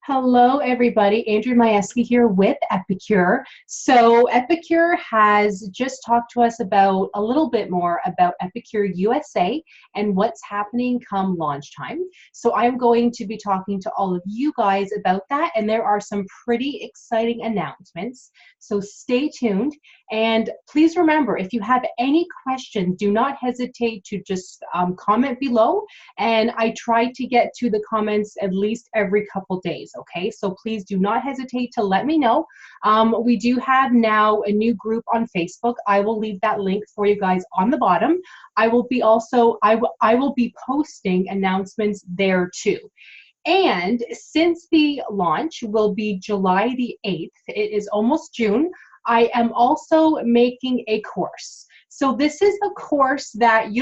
Hello, everybody. Andrew Majewski here with Epicure. So Epicure has just talked to us about a little bit more about Epicure USA and what's happening come launch time. So I'm going to be talking to all of you guys about that, and there are some pretty exciting announcements. So stay tuned, and please remember, if you have any questions, do not hesitate to just comment below, and I try to get to the comments at least every couple days. Okay, so please do not hesitate to let me know. We do have now a new group on Facebook. I will leave that link for you guys on the bottom. I will be posting announcements there too. And since the launch will be July the 8th, it is almost June, I am also making a course. So this is a course that you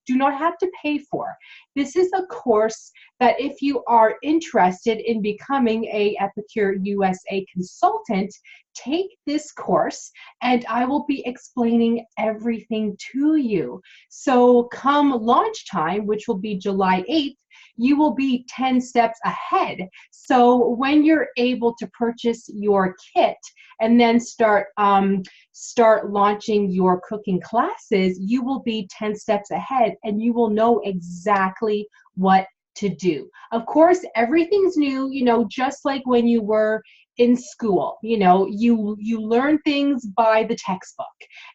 do not have to pay for. This is a course that if you are interested in becoming a Epicure USA consultant, take this course and I will be explaining everything to you. So come launch time, which will be July 8th, you will be 10 steps ahead. So when you're able to purchase your kit and then start launching your cooking classes, you will be 10 steps ahead and you will know exactly what to do. Of course, everything's new, just like when you were in school, you learn things by the textbook,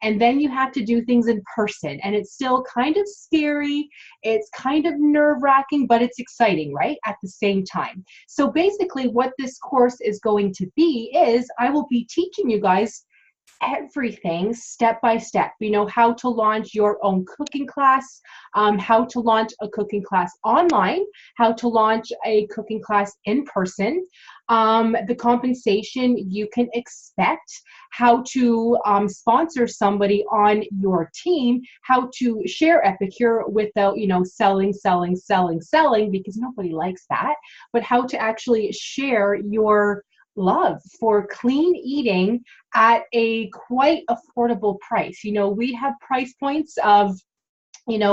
and then you have to do things in person, and it's still kind of scary, it's kind of nerve-wracking, but it's exciting, right, at the same time. So basically what this course is going to be is I will be teaching you guys everything step by step. How to launch your own cooking class, how to launch a cooking class online, how to launch a cooking class in person, the compensation you can expect, how to sponsor somebody on your team, how to share Epicure without, selling, because nobody likes that, but how to actually share your love for clean eating at a quite affordable price. We have price points of, $6,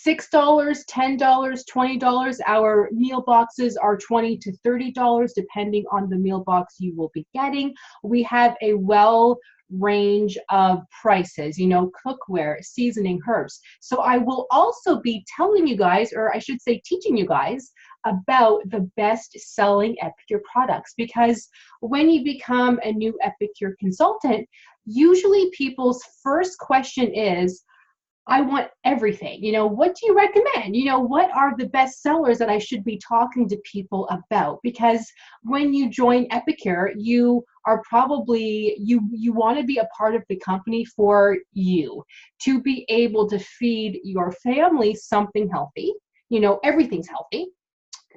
$10, $20. Our meal boxes are $20 to $30 depending on the meal box you will be getting. We have a range of prices, cookware, seasoning, herbs. So I will also be telling you guys, or I should say teaching you guys, about the best selling Epicure products, because when you become a new Epicure consultant, usually people's first question is, I want everything. What do you recommend? What are the best sellers that I should be talking to people about? Because when you join Epicure, you are probably, you want to be a part of the company for you, to be able to feed your family something healthy. Everything's healthy.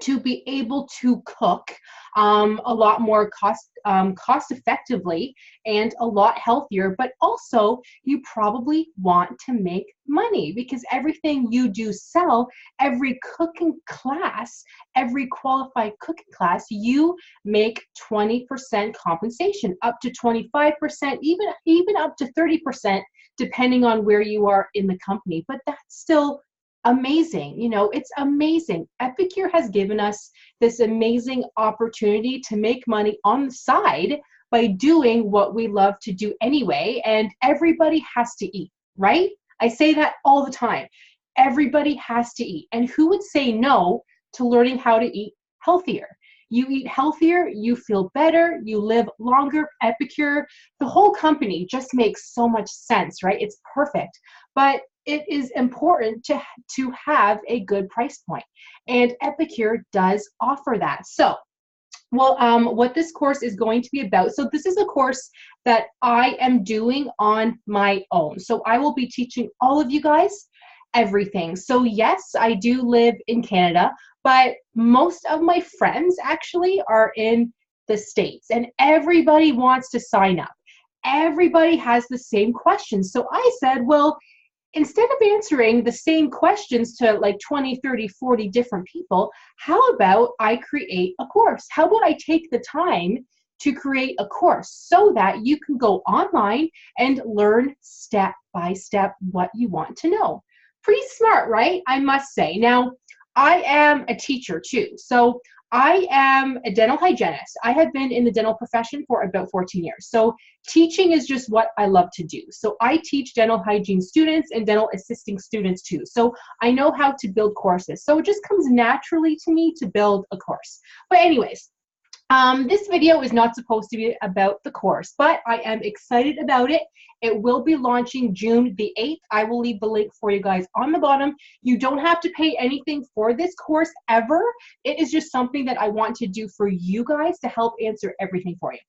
To be able to cook a lot more cost effectively and a lot healthier, but also you probably want to make money, because everything you do sell, every cooking class, every qualified cooking class, you make 20% compensation, up to 25%, even up to 30%, depending on where you are in the company. But that's still amazing. It's amazing. Epicure has given us this amazing opportunity to make money on the side by doing what we love to do anyway, and everybody has to eat, right? I say that all the time. Everybody has to eat. And who would say no to learning how to eat healthier? You eat healthier, you feel better, you live longer. Epicure, the whole company just makes so much sense, right? It's perfect. But it is important to have a good price point, and Epicure does offer that. So, what this course is going to be about, so this is a course that I am doing on my own. So I will be teaching all of you guys everything. So yes, I do live in Canada, but most of my friends actually are in the States, and everybody wants to sign up. Everybody has the same questions. So I said, well, instead of answering the same questions to like 20, 30, 40 different people, how about I create a course? How about I take the time to create a course so that you can go online and learn step by step what you want to know? Pretty smart, right? I must say. Now, I am a teacher too, so I am a dental hygienist. I have been in the dental profession for about 14 years. So teaching is just what I love to do. So I teach dental hygiene students and dental assisting students too. So I know how to build courses. So it just comes naturally to me to build a course. But anyways, this video is not supposed to be about the course, but I am excited about it. It will be launching June the 8th. I will leave the link for you guys on the bottom. You don't have to pay anything for this course ever. It is just something that I want to do for you guys to help answer everything for you.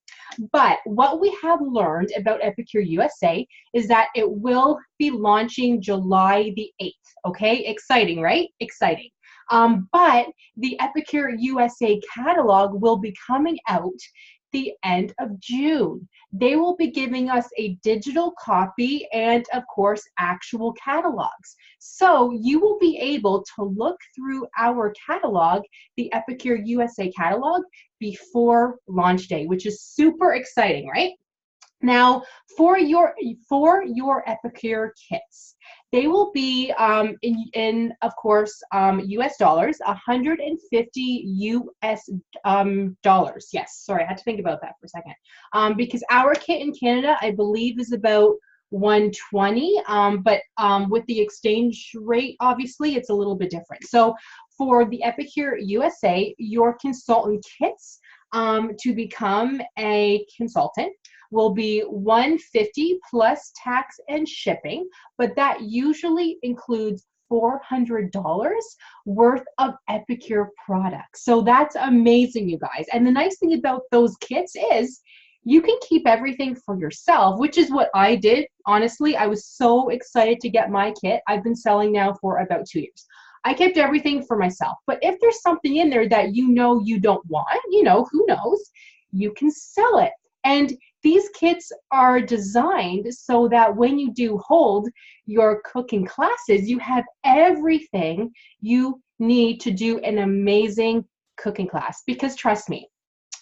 But what we have learned about Epicure USA is that it will be launching July the 8th. Okay, exciting, right? Exciting. But the Epicure USA Catalog will be coming out the end of June. They will be giving us a digital copy and, of course, actual catalogs. So you will be able to look through our catalog, the Epicure USA Catalog, before launch day, which is super exciting, right? Now, for your Epicure kits, they will be in of course, US dollars, 150 US dollars. Yes, sorry, I had to think about that for a second. Because our kit in Canada, I believe, is about 120, but with the exchange rate, obviously, it's a little bit different. So for the Epicure USA, your consultant kits to become a consultant will be $150 plus tax and shipping, but that usually includes $400 worth of Epicure products. So that's amazing, you guys. And the nice thing about those kits is you can keep everything for yourself, which is what I did. Honestly, I was so excited to get my kit. I've been selling now for about 2 years. I kept everything for myself. But if there's something in there that you know you don't want, you know, who knows, you can sell it. And these kits are designed so that when you do hold your cooking classes, you have everything you need to do an amazing cooking class. Because trust me,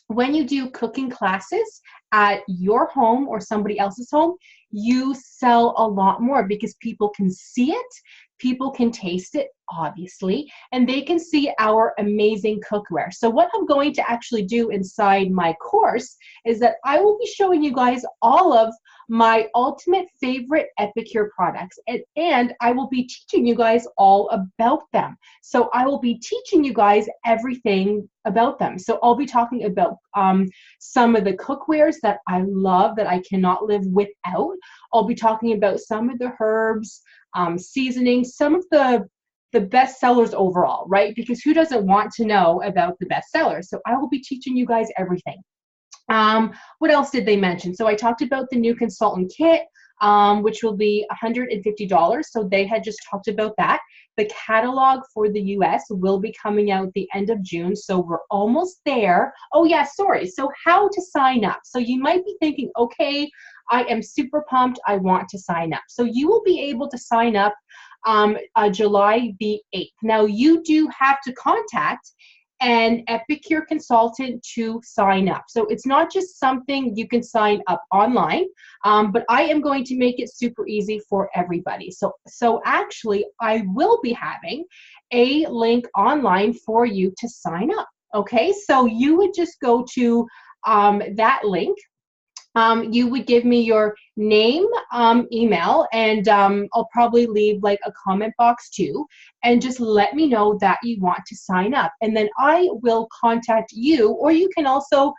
when you do cooking classes at your home or somebody else's home, you sell a lot more because people can see it, people can taste it, obviously, and they can see our amazing cookware. So what I'm going to actually do inside my course is that I will be showing you guys all of my ultimate favorite Epicure products, and I will be teaching you guys all about them. So I will be teaching you guys everything about them. So I'll be talking about some of the cookwares that I love, that I cannot live without. I'll be talking about some of the herbs, seasonings, some of the best sellers overall, right? Because who doesn't want to know about the best sellers? So I will be teaching you guys everything. What else did they mention? So I talked about the new consultant kit, which will be $150. So they had just talked about that. The catalog for the US will be coming out the end of June, so we're almost there. Oh yeah, sorry. So how to sign up? So you might be thinking, okay, I am super pumped, I want to sign up. So you will be able to sign up July the 8th. Now you do have to contact an Epicure consultant to sign up. So it's not just something you can sign up online, but I am going to make it super easy for everybody. So actually, I will be having a link online for you to sign up. Okay, so you would just go to that link. You would give me your name, email, and I'll probably leave like a comment box too, and just let me know that you want to sign up. And then I will contact you, or you can also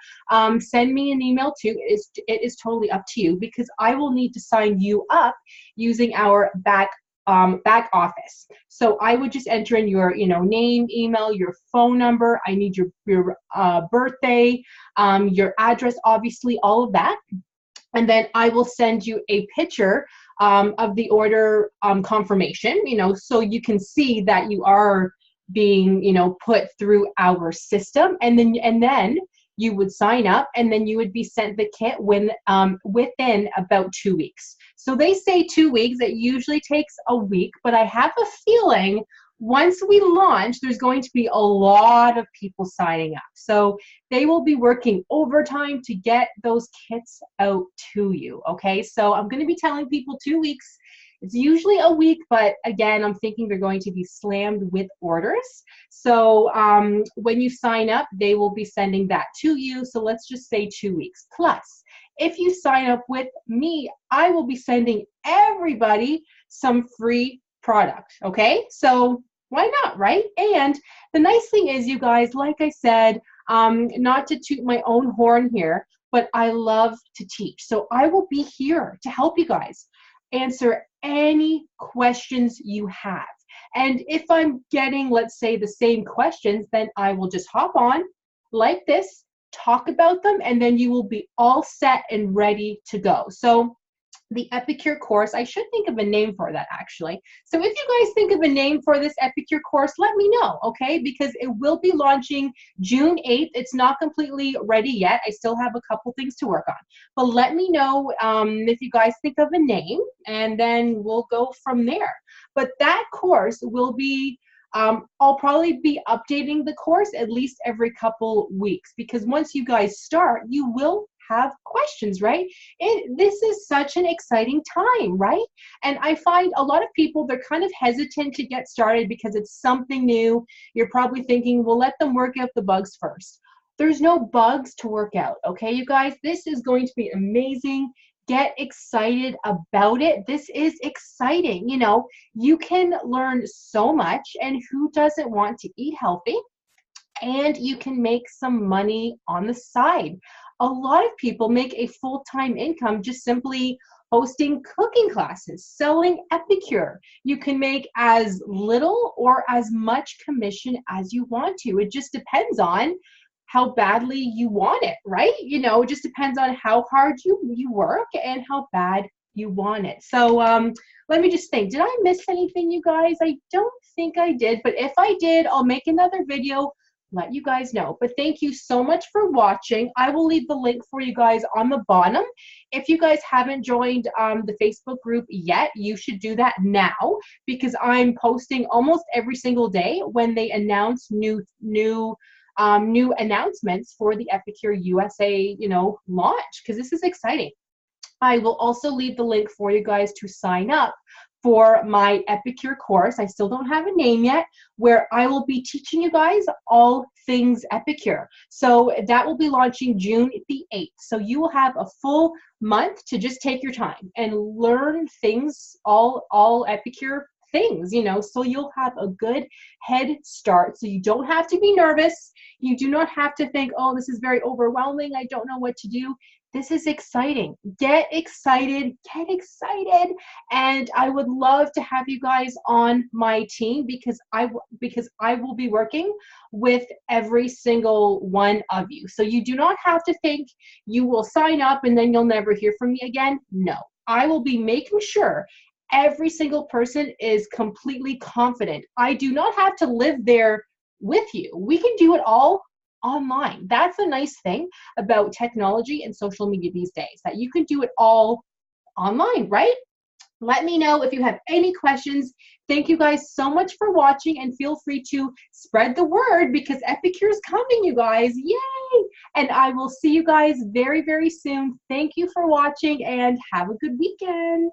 send me an email too. It is totally up to you, because I will need to sign you up using our back office. So I would just enter in your, name, email, your phone number. I need your birthday, your address, obviously, all of that. And then I will send you a picture of the order confirmation, so you can see that you are being, put through our system. And then you would sign up, and then you would be sent the kit within about 2 weeks. So they say 2 weeks. It usually takes a week, but I have a feeling once we launch, there's going to be a lot of people signing up. So they will be working overtime to get those kits out to you, okay? So I'm going to be telling people 2 weeks. It's usually a week, but again, I'm thinking they're going to be slammed with orders. So when you sign up, they will be sending that to you. So let's just say 2 weeks. Plus, if you sign up with me, I will be sending everybody some free product. Okay, so why not, right? And the nice thing is, you guys, like I said, not to toot my own horn here, but I love to teach. So I will be here to help you guys answer any questions you have. And if I'm getting, let's say, the same questions, then I will just hop on like this, talk about them, and then you will be all set and ready to go. So the Epicure course, I should think of a name for that actually. So if you guys think of a name for this Epicure course, let me know, okay? Because it will be launching June 8th. It's not completely ready yet. I still have a couple things to work on. But let me know if you guys think of a name, and then we'll go from there. But that course will be I'll probably be updating the course at least every couple weeks, because once you guys start, you will have questions, right? This is such an exciting time, right? And I find a lot of people, they're kind of hesitant to get started because it's something new. You're probably thinking, well, let them work out the bugs first. There's no bugs to work out, okay, you guys? This is going to be amazing. Get excited about it. This is exciting. You know, you can learn so much, and who doesn't want to eat healthy? And you can make some money on the side. A lot of people make a full-time income just simply hosting cooking classes, selling Epicure. You can make as little or as much commission as you want to. It just depends on how badly you want it, right? You know, it just depends on how hard you work and how bad you want it. So let me just think, did I miss anything, you guys? I don't think I did, but if I did, I'll make another video, let you guys know. But thank you so much for watching. I will leave the link for you guys on the bottom. If you guys haven't joined the Facebook group yet, you should do that now, because I'm posting almost every single day when they announce new announcements for the Epicure USA, launch, because this is exciting. I will also leave the link for you guys to sign up for my Epicure course. I still don't have a name yet, where I will be teaching you guys all things Epicure. So that will be launching June the 8th. So you will have a full month to just take your time and learn things, all Epicure things, so you'll have a good head start. So you don't have to be nervous. You do not have to think, oh, this is very overwhelming, I don't know what to do. This is exciting. Get excited, and I would love to have you guys on my team, because I will be working with every single one of you. So you do not have to think you will sign up and then you'll never hear from me again. No, I will be making sure every single person is completely confident. I do not have to live there with you. We can do it all online. That's a nice thing about technology and social media these days, that you can do it all online, right? Let me know if you have any questions. Thank you guys so much for watching, and feel free to spread the word, because Epicure is coming, you guys. Yay! And I will see you guys very, very soon. Thank you for watching, and have a good weekend.